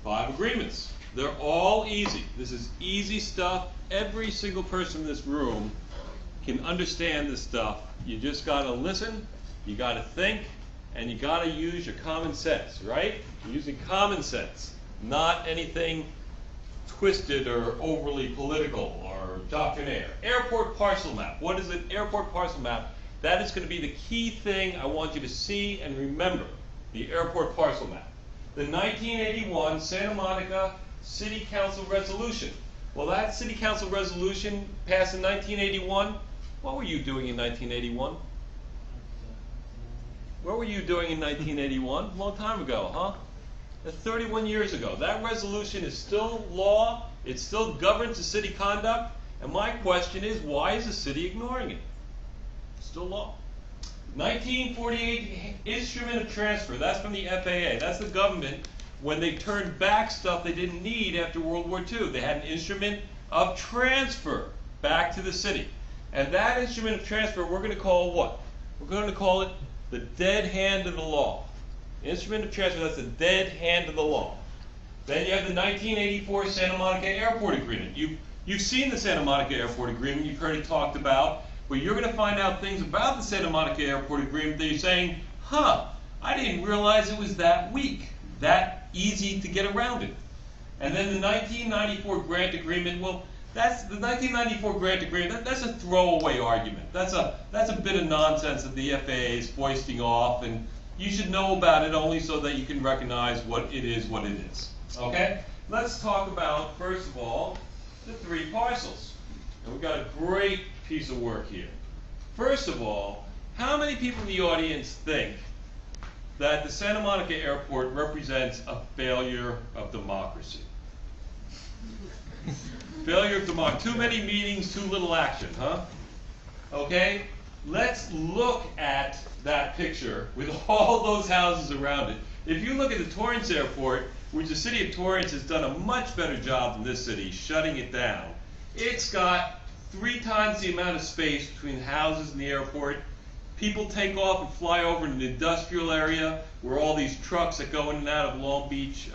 5 agreements. They're all easy. This is easy stuff. Every single person in this room can understand this stuff. You just got to listen, you got to think, and you got to use your common sense, right? You're using common sense, not anything twisted or overly political or doctrinaire. Airport parcel map. What is an airport parcel map? That is going to be the key thing I want you to see and remember, the airport parcel map. The 1981 Santa Monica City Council resolution. Well, that City Council resolution passed in 1981. What were you doing in 1981? What were you doing in 1981? A long time ago, huh? That's 31 years ago. That resolution is still law. It still governs the city conduct. And my question is, why is the city ignoring it? It's still law. 1948 instrument of transfer. That's from the FAA. That's the government when they turned back stuff they didn't need after World War II. They had an instrument of transfer back to the city. And that instrument of transfer we're going to call what? We're going to call it the dead hand of the law. Instrument of transfer, that's the dead hand of the law. Then you have the 1984 Santa Monica Airport Agreement. You've seen the Santa Monica Airport Agreement, you've heard it talked about, but you're going to find out things about the Santa Monica Airport Agreement that you're saying, huh, I didn't realize it was that weak, that easy to get around it. And then the 1994 Grant Agreement, well, that's the 1994 Grant Agreement, that's a throwaway argument. That's a bit of nonsense that the FAA is foisting off, and you should know about it only so that you can recognize what it is. Okay? Let's talk about, first of all, the 3 parcels. And we've got a great piece of work here. First of all, how many people in the audience think that the Santa Monica Airport represents a failure of democracy? Failure of democracy. Too many meetings, too little action, huh? Okay? Let's look at that picture with all those houses around it. If you look at the Torrance Airport, which the city of Torrance has done a much better job than this city shutting it down, it's got 3 times the amount of space between the houses and the airport. People take off and fly over to the industrial area where all these trucks that go in and out of Long Beach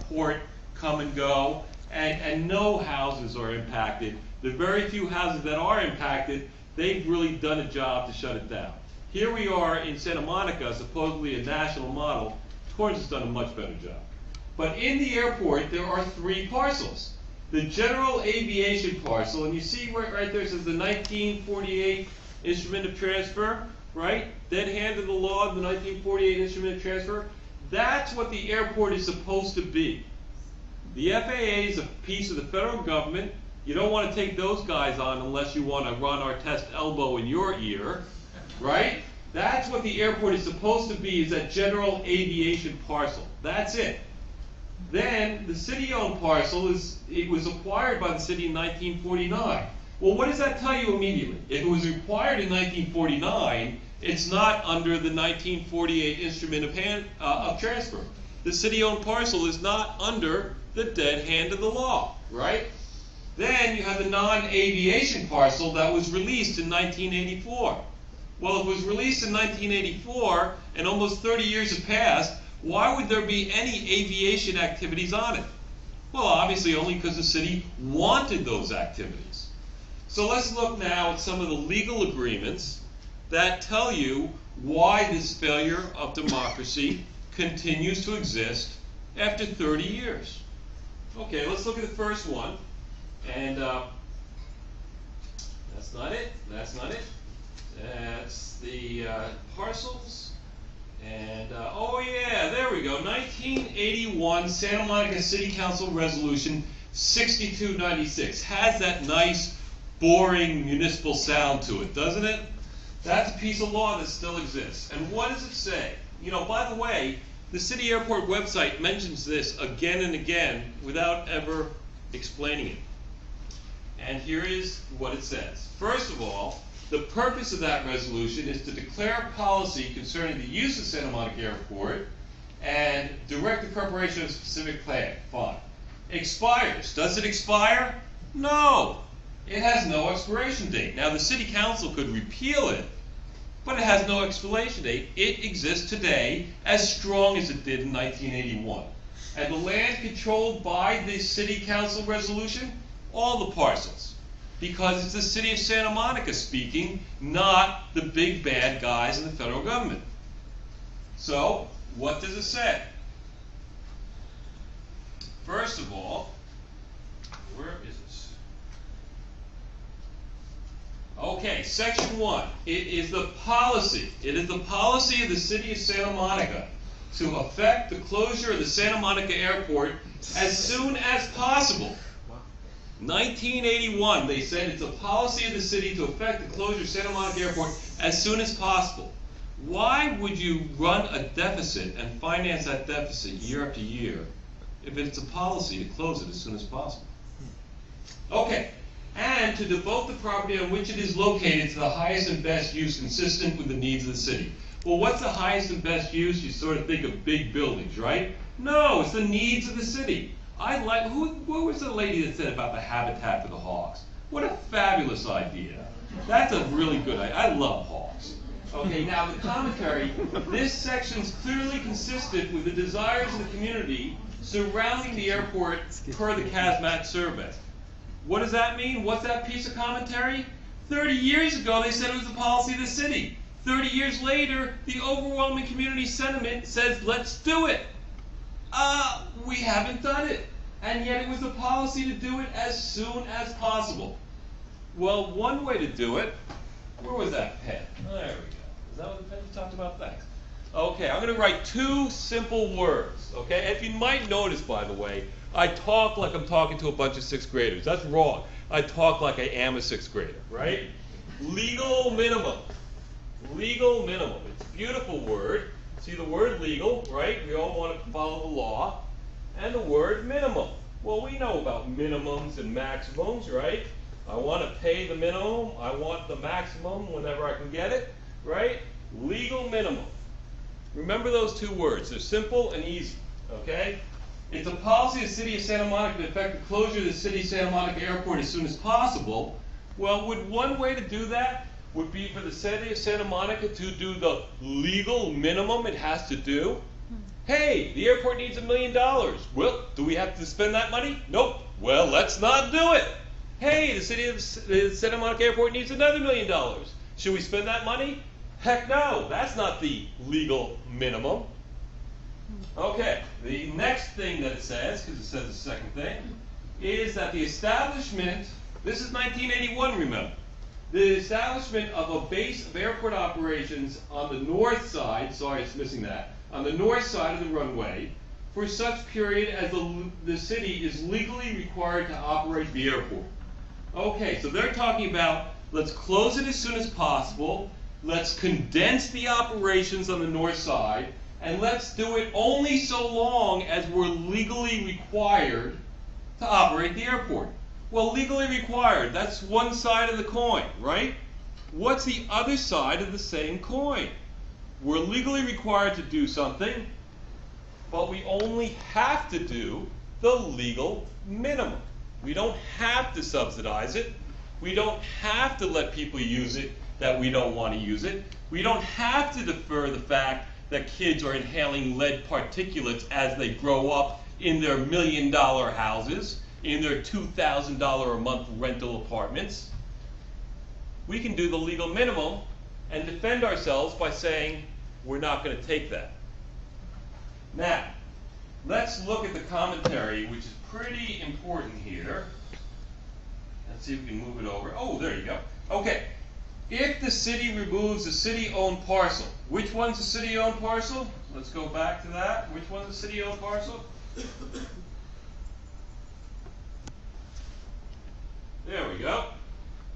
port come and go, and no houses are impacted. The very few houses that are impacted, they've really done a job to shut it down. Here we are in Santa Monica, supposedly a national model. Torrance has done a much better job. But in the airport, there are 3 parcels. The general aviation parcel, and you see right there it says the 1948 instrument of transfer, right? Dead hand of the law, the 1948 instrument of transfer. That's what the airport is supposed to be. The FAA is a piece of the federal government. You don't want to take those guys on unless you want to run our test elbow in your ear, right? That's what the airport is supposed to be, is that general aviation parcel. That's it. Then the city-owned parcel it was acquired by the city in 1949. Well, what does that tell you immediately? If it was acquired in 1949, it's not under the 1948 instrument of transfer. The city-owned parcel is not under the dead hand of the law, right? Then you have the non-aviation parcel that was released in 1984. Well, if it was released in 1984 and almost 30 years have passed, why would there be any aviation activities on it? Well, obviously only because the city wanted those activities. So let's look now at some of the legal agreements that tell you why this failure of democracy continues to exist after 30 years. Okay, let's look at the first one. And that's not it. That's not it. That's the parcels. And, oh yeah, there we go. 1981 Santa Monica City Council Resolution 6296. Has that nice, boring municipal sound to it, doesn't it? That's a piece of law that still exists. And what does it say? You know, by the way, the city airport website mentions this again and again without ever explaining it. And here is what it says. First of all, the purpose of that resolution is to declare policy concerning the use of Santa Monica Airport and direct the preparation of a specific plan. Fine. Expires. Does it expire? No. It has no expiration date. Now, the city council could repeal it, but it has no expiration date. It exists today as strong as it did in 1981. And the land controlled by the city council resolution? All the parcels. Because it's the city of Santa Monica speaking, not the big bad guys in the federal government. So, what does it say? First of all, where is this? Okay, section 1. It is the policy. It is the policy of the city of Santa Monica to effect the closure of the Santa Monica Airport as soon as possible. 1981, they said it's a policy of the city to effect the closure of Santa Monica Airport as soon as possible. Why would you run a deficit and finance that deficit year after year if it's a policy to close it as soon as possible? Okay, and to devote the property on which it is located to the highest and best use consistent with the needs of the city. Well, what's the highest and best use? You sort of think of big buildings, right? No, it's the needs of the city. What was the lady that said about the habitat for the hogs? What a fabulous idea. That's a really good idea. I love hogs. Okay, now the commentary, this section's clearly consistent with the desires of the community surrounding the airport per the CASMAT survey. What does that mean? What's that piece of commentary? 30 years ago, they said it was the policy of the city. 30 years later, the overwhelming community sentiment says, let's do it. We haven't done it. And yet it was the policy to do it as soon as possible. Well, one way to do it, where was that pen? There we go. Is that what the pen you talked about? Thanks. Okay, I'm going to write 2 simple words, okay? If you might notice, by the way, I talk like I'm talking to a bunch of 6th graders. That's wrong. I talk like I am a 6th grader, right? Legal minimum. Legal minimum. It's a beautiful word. See the word legal, right? We all want to follow the law. And the word minimum. Well, we know about minimums and maximums, right? I want to pay the minimum. I want the maximum whenever I can get it, right? Legal minimum. Remember those 2 words. They're simple and easy, okay? It's a policy of the city of Santa Monica to effect the closure of the city of Santa Monica Airport as soon as possible. Well, would one way to do that would be for the city of Santa Monica to do the legal minimum it has to do? Hey, the airport needs $1 million. Well, do we have to spend that money? Nope. Well, let's not do it. Hey, the city of Santa Monica Airport needs another $1 million. Should we spend that money? Heck no, that's not the legal minimum. Okay, the next thing that it says, because it says the second thing, is that the establishment, this is 1981, remember, the establishment of a base of airport operations on the north side, sorry it's missing that, on the north side of the runway for such period as the city is legally required to operate the airport. Okay, so they're talking about let's close it as soon as possible, let's condense the operations on the north side, and let's do it only so long as we're legally required to operate the airport. Well, legally required, that's one side of the coin, right? What's the other side of the same coin? We're legally required to do something, but we only have to do the legal minimum. We don't have to subsidize it. We don't have to let people use it that we don't want to use it. We don't have to defer the fact that kids are inhaling lead particulates as they grow up in their $1 million houses, in their $2,000 a month rental apartments. We can do the legal minimum and defend ourselves by saying we're not going to take that. Now, let's look at the commentary, which is pretty important here. Let's see if we can move it over. Oh, there you go. Okay. If the city removes a city-owned parcel, which one's a city-owned parcel? Let's go back to that. Which one's a city-owned parcel? There we go.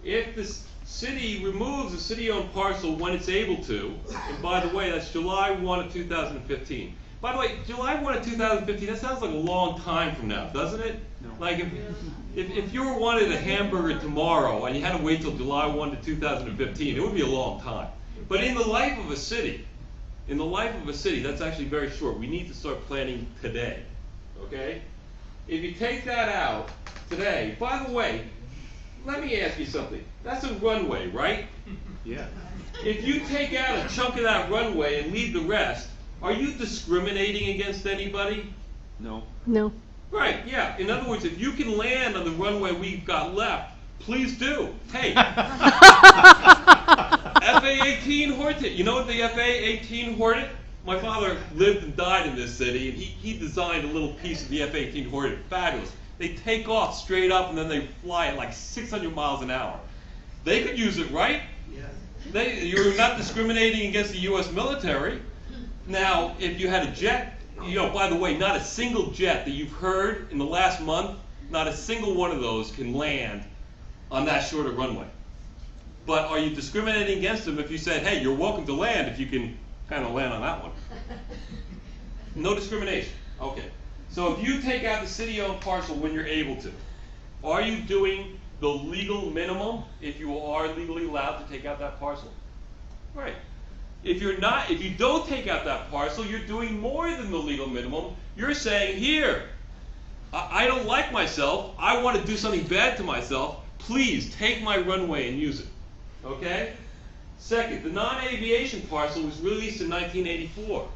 If the city removes a city-owned parcel when it's able to, and by the way, that's July 1 of 2015. By the way, July 1 of 2015, that sounds like a long time from now, doesn't it? No. Like if you were wanted a hamburger tomorrow and you had to wait till July 1 to 2015, it would be a long time. But in the life of a city, that's actually very short. We need to start planning today, okay? If you take that out today, by the way, let me ask you something. That's a runway, right? Yeah. If you take out a chunk of that runway and leave the rest, are you discriminating against anybody? No. No. Right, yeah. In other words, if you can land on the runway we've got left, please do. Hey, FA-18 Hornet. You know what the FA-18 Hornet? My father lived and died in this city, and he designed a little piece of the FA-18 Hornet. Fabulous. They take off straight up, and then they fly at like 600 miles an hour. They could use it, right? Yes. You're not discriminating against the U.S. military. Now, if you had a jet, you know, by the way, not a single jet that you've heard in the last month, not a single one of those can land on that shorter runway. But are you discriminating against them if you said, hey, you're welcome to land if you can kind of land on that one? No discrimination. Okay. So if you take out the city-owned parcel when you're able to, are you doing the legal minimum if you are legally allowed to take out that parcel? Right. If you're not, if you don't take out that parcel, you're doing more than the legal minimum. You're saying, here, I don't like myself. I want to do something bad to myself. Please take my runway and use it. Okay? Second, the non-aviation parcel was released in 1984.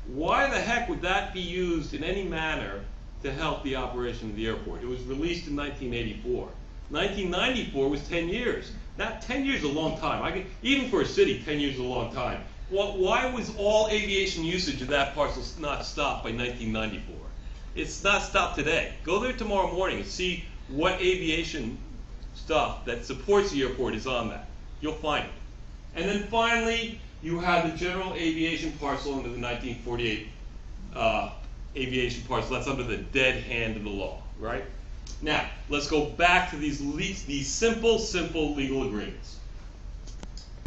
Why the heck would that be used in any manner to help the operation of the airport? It was released in 1984. 1994 was 10 years. Now, 10 years is a long time. Even for a city, 10 years is a long time. Why was all aviation usage of that parcel not stopped by 1994? It's not stopped today. Go there tomorrow morning and see what aviation stuff that supports the airport is on that. You'll find it. And then finally, you have the general aviation parcel under the 1948 aviation parcel. That's under the dead hand of the law, right? Now, let's go back to these simple legal agreements.